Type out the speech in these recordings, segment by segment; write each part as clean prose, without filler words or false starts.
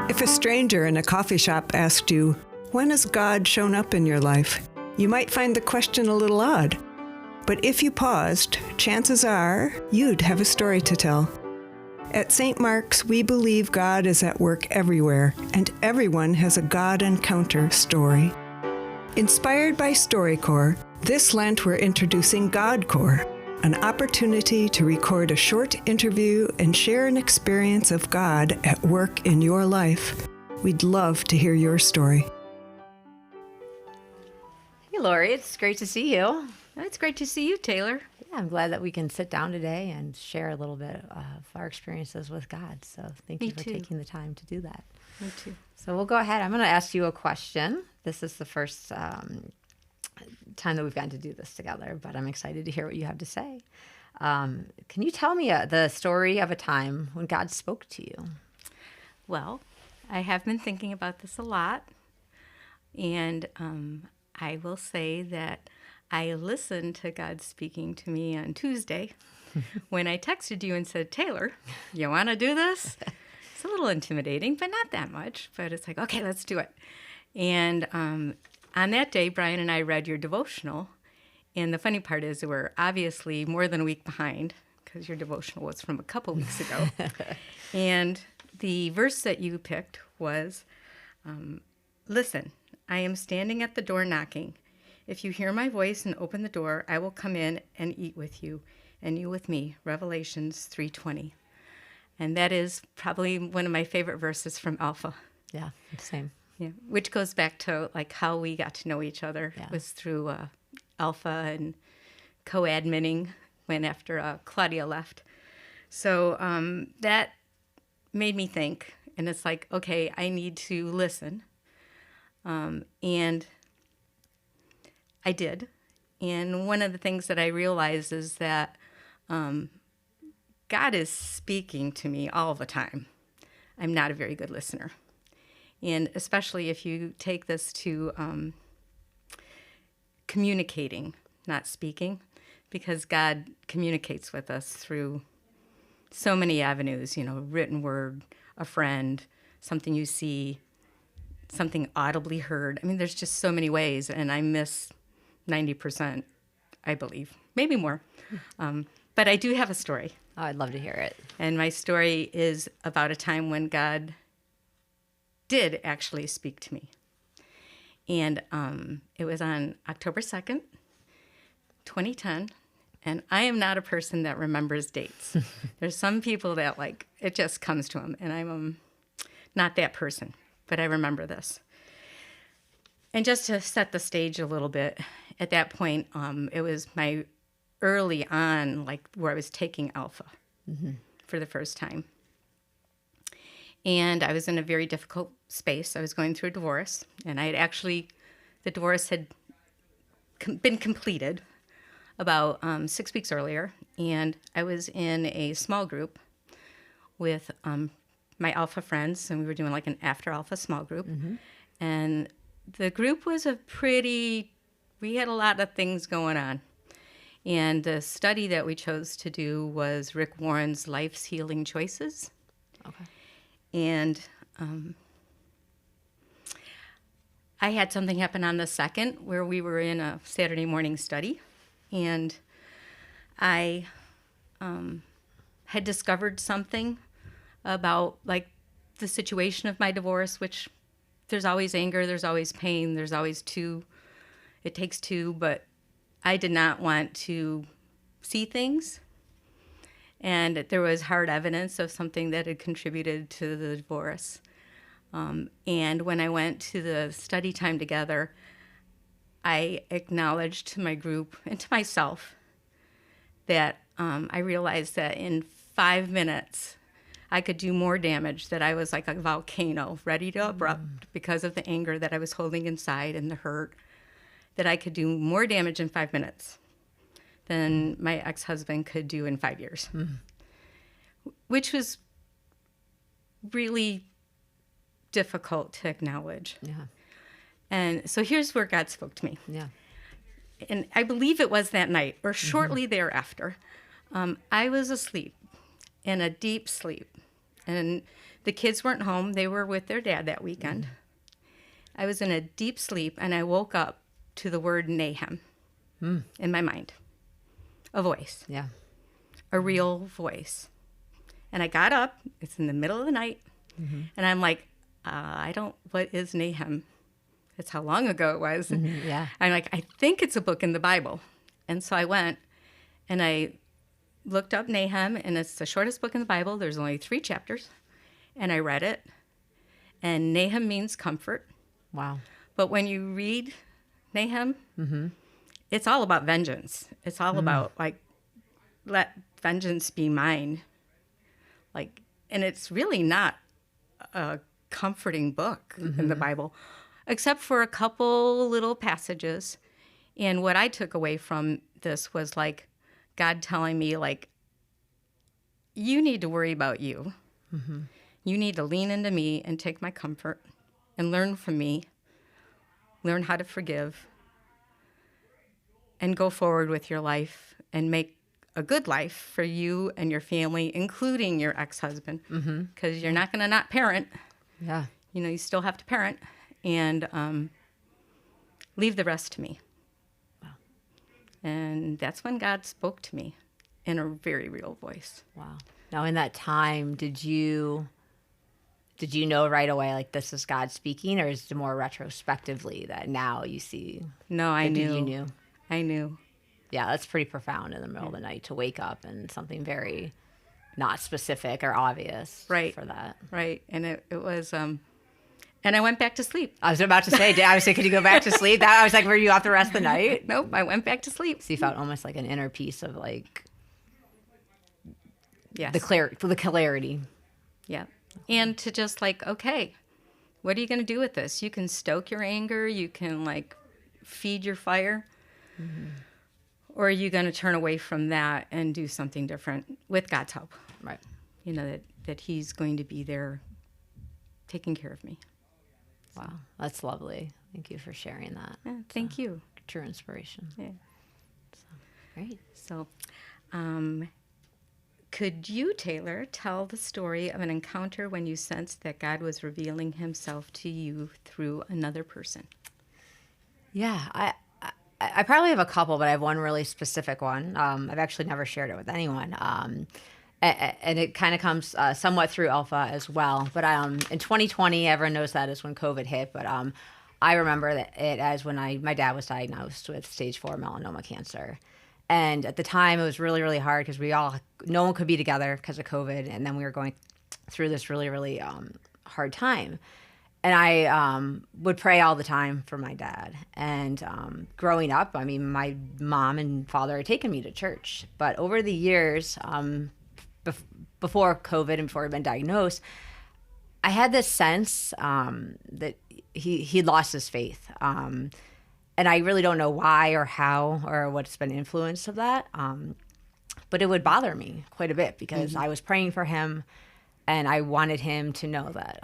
If a stranger in a coffee shop asked you, "When has God shown up in your life?" you might find the question a little odd. But if you paused, chances are you'd have a story to tell. At St. Mark's, we believe God is at work everywhere, and everyone has a God encounter story. Inspired by StoryCorps, this Lent we're introducing GodCorps, an opportunity to record a short interview and share an experience of God at work in your life. We'd love to hear your story. Hey, Lorrie, it's great to see you. It's great to see you, Taylor. Yeah, I'm glad that we can sit down today and share a little bit of our experiences with God. So thank you for taking the time to do that. Me too. So we'll go ahead. I'm going to ask you a question. This is the first time that we've gotten to do this together, but I'm excited to hear what you have to say. Can you tell me the story of a time when God spoke to you? Well, I have been thinking about this a lot, and I will say that I listened to God speaking to me on Tuesday when I texted you and said, "Taylor, you want to do this?" It's a little intimidating, but not that much. But it's like, okay, let's do it. And on that day, Brian and I read your devotional. And the funny part is that we're obviously more than a week behind because your devotional was from a couple weeks ago. And the verse that you picked was, "Listen, I am standing at the door knocking. If you hear my voice and open the door, I will come in and eat with you, and you with me." Revelations 3:20. And that is probably one of my favorite verses from Alpha. Yeah, same. Yeah, which goes back to like how we got to know each other. Yeah. Was through Alpha and co-adminning when after Claudia left. So that made me think, and it's like, okay, I need to listen. And I did. And one of the things that I realized is that God is speaking to me all the time. I'm not a very good listener. And especially if you take this to communicating, not speaking, because God communicates with us through so many avenues, written word, a friend, something you see, something audibly heard. I mean, there's just so many ways, and I miss 90%, I believe, maybe more. But I do have a story. Oh, I'd love to hear it. And my story is about a time when God did actually speak to me. And it was on October 2nd, 2010. And I am not a person that remembers dates. There's some people that, it just comes to them. And I'm not that person. But I remember this. And just to set the stage a little bit, at that point, it was my early on, where I was taking Alpha for the first time. And I was in a very difficult space. I was going through a divorce, and the divorce had been completed about 6 weeks earlier, and I was in a small group with my Alpha friends, and we were doing an after Alpha small group. And the group was we had a lot of things going on. And the study that we chose to do was Rick Warren's Life's Healing Choices. Okay. And I had something happen on the 2nd where we were in a Saturday morning study. And I had discovered something about the situation of my divorce, which there's always anger, there's always pain, there's always it takes two, but I did not want to see things. And there was hard evidence of something that had contributed to the divorce. And when I went to the study time together, I acknowledged to my group and to myself that I realized that in 5 minutes, I could do more damage, that I was like a volcano ready to erupt because of the anger that I was holding inside and the hurt, that I could do more damage in 5 minutes than my ex-husband could do in 5 years, which was really difficult to acknowledge. Yeah. And so here's where God spoke to me. Yeah. And I believe it was that night or shortly thereafter. I was asleep, in a deep sleep. And the kids weren't home. They were with their dad that weekend. I was in a deep sleep, and I woke up to the word Nahum in my mind. A voice. Yeah. A real voice. And I got up. It's in the middle of the night. And I'm like, what is Nahum? That's how long ago it was. Yeah. I'm like, I think it's a book in the Bible. And so I went and I looked up Nahum, and it's the shortest book in the Bible. There's only 3 chapters. And I read it. And Nahum means comfort. Wow. But when you read Nahum, it's all about vengeance. It's all about, like, let vengeance be mine. Like, and it's really not a comforting book in the Bible, except for a couple little passages. And what I took away from this was, like, God telling me, like, you need to worry about you. You need to lean into me and take my comfort and learn from me, learn how to forgive, and go forward with your life and make a good life for you and your family, including your ex-husband, because you're not going to not parent. Yeah. You know, you still have to parent, and leave the rest to me. Wow. And that's when God spoke to me in a very real voice. Wow. Now, in that time, did you know right away, like, this is God speaking, or is it more retrospectively that now you see? No, I knew. You knew. I knew. Yeah, that's pretty profound in the middle of the night to wake up and something very not specific or obvious for that. Right. And it was, and I went back to sleep. I was about to say, could you go back to sleep? I was like, were you up the rest of the night? Nope, I went back to sleep. So you felt almost like an inner peace of, like, yes, the clarity. Yeah. And to just, like, okay, what are you going to do with this? You can stoke your anger. You can, like, feed your fire. Or are you going to turn away from that and do something different with God's help? Right. You know, that he's going to be there taking care of me. Wow. That's lovely. Thank you for sharing that. Yeah, thank you. True inspiration. Yeah. Great. So, could you, Taylor, tell the story of an encounter when you sensed that God was revealing himself to you through another person? Yeah, I probably have a couple, but I have one really specific one. I've actually never shared it with anyone. And it kind of comes somewhat through Alpha as well. But in 2020, everyone knows that is when COVID hit. But I remember that it as when my dad was diagnosed with stage 4 melanoma cancer. And at the time, it was really, really hard because no one could be together because of COVID. And then we were going through this really, really hard time. And I would pray all the time for my dad. And growing up, I mean, my mom and father had taken me to church. But over the years, before COVID and before I'd been diagnosed, I had this sense that he'd lost his faith. And I really don't know why or how or what's been influence of that. But it would bother me quite a bit because I was praying for him. And I wanted him to know that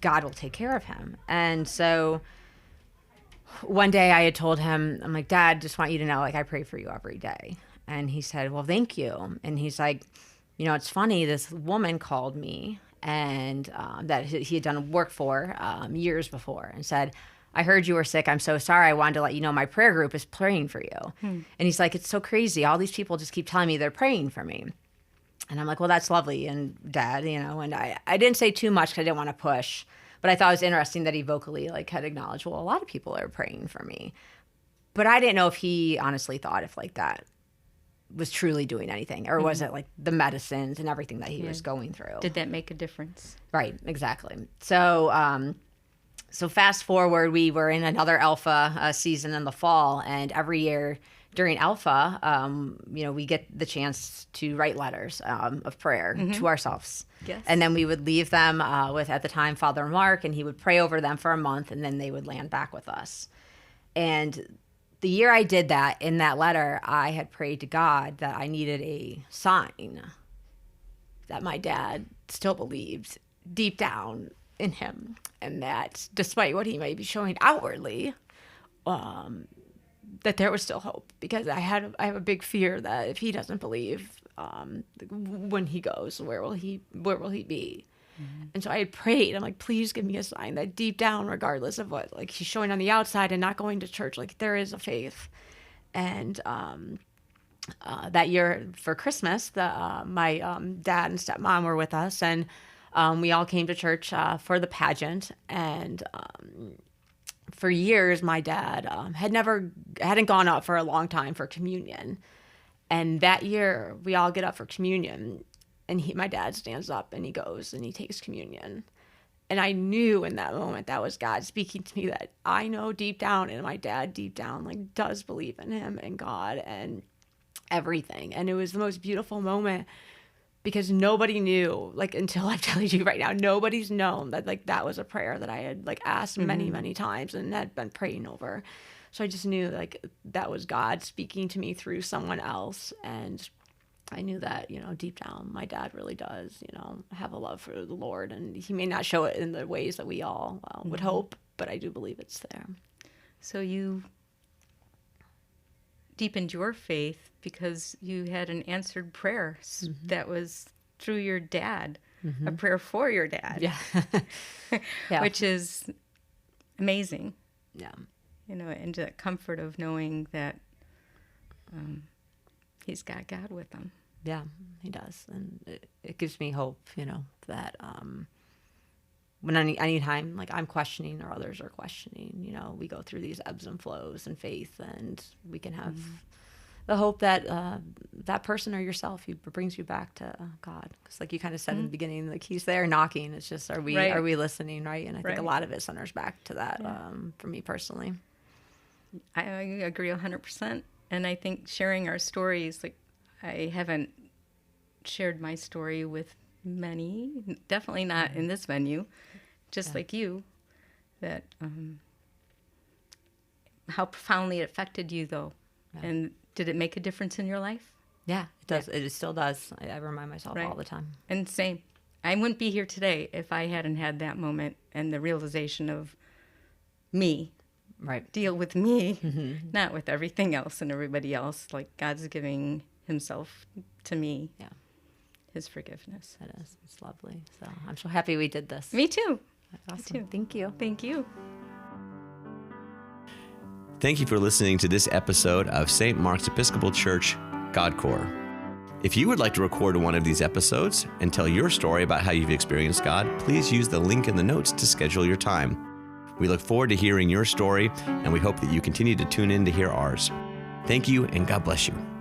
God will take care of him. And so one day I had told him, I'm like, Dad, just want you to know, like, I pray for you every day. And he said, well, thank you. And he's like, you know, it's funny, this woman called me and that he had done work for years before and said, I heard you were sick. I'm so sorry. I wanted to let you know my prayer group is praying for you. And he's like, it's so crazy. All these people just keep telling me they're praying for me. And I'm like, well, that's lovely. And Dad, you know, and I didn't say too much because I didn't want to push. But I thought it was interesting that he vocally, like, had acknowledged, well, a lot of people are praying for me. But I didn't know if he honestly thought if, like, that was truly doing anything. Or was it, like, the medicines and everything that he was going through. Did that make a difference? Right, exactly. So fast forward, we were in another Alpha season in the fall. And every year during Alpha, you know, we get the chance to write letters of prayer to ourselves. Yes. And then we would leave them with, at the time, Father Mark, and he would pray over them for a month, and then they would land back with us. And the year I did that, in that letter, I had prayed to God that I needed a sign that my dad still believed deep down in him, and that despite what he may be showing outwardly, that there was still hope, because I have a big fear that if he doesn't believe, when he goes, where will he be? And so I had prayed. I'm like, please give me a sign that deep down, regardless of what, like he's showing on the outside and not going to church, like there is a faith. And that year for Christmas, my dad and stepmom were with us, and we all came to church for the pageant. And for years, my dad hadn't gone up for a long time for communion. And that year, we all get up for communion, and my dad stands up and he goes and he takes communion. And I knew in that moment that was God speaking to me, that I know deep down, and my dad deep down like does believe in him and God and everything. And it was the most beautiful moment, because nobody knew, like, until I'm telling you right now, nobody's known that like that was a prayer that I had like asked many, many times and had been praying over. So I just knew like that was God speaking to me through someone else. And I knew that, deep down, my dad really does, have a love for the Lord. And he may not show it in the ways that we all would hope, but I do believe it's there. So you deepened your faith because you had an answered prayer that was through your dad, a prayer for your dad. Yeah. Which is amazing. Yeah. And the comfort of knowing that he's got God with him. Yeah, he does. And it gives me hope, that when any time, like I'm questioning or others are questioning, we go through these ebbs and flows in faith, and we can have the hope that that person or yourself brings you back to God. Because like you kind of said in the beginning, like he's there knocking. It's just, are we listening, right? And I think a lot of it centers back to that for me personally. I agree 100%. And I think sharing our stories, like I haven't shared my story with many, definitely not in this venue, just like you, that how profoundly it affected you though. Yeah. And did it make a difference in your life? Yeah, it does. Yeah. It still does. I remind myself all the time. And same. I wouldn't be here today if I hadn't had that moment and the realization of me. Right. Deal with me, not with everything else and everybody else. Like God's giving himself to me. Yeah. His forgiveness. It is. It's lovely. So I'm so happy we did this. Me too. Awesome. Me too. Thank you. Thank you. Thank you for listening to this episode of St. Mark's Episcopal Church, GodCore. If you would like to record one of these episodes and tell your story about how you've experienced God, please use the link in the notes to schedule your time. We look forward to hearing your story, and we hope that you continue to tune in to hear ours. Thank you, and God bless you.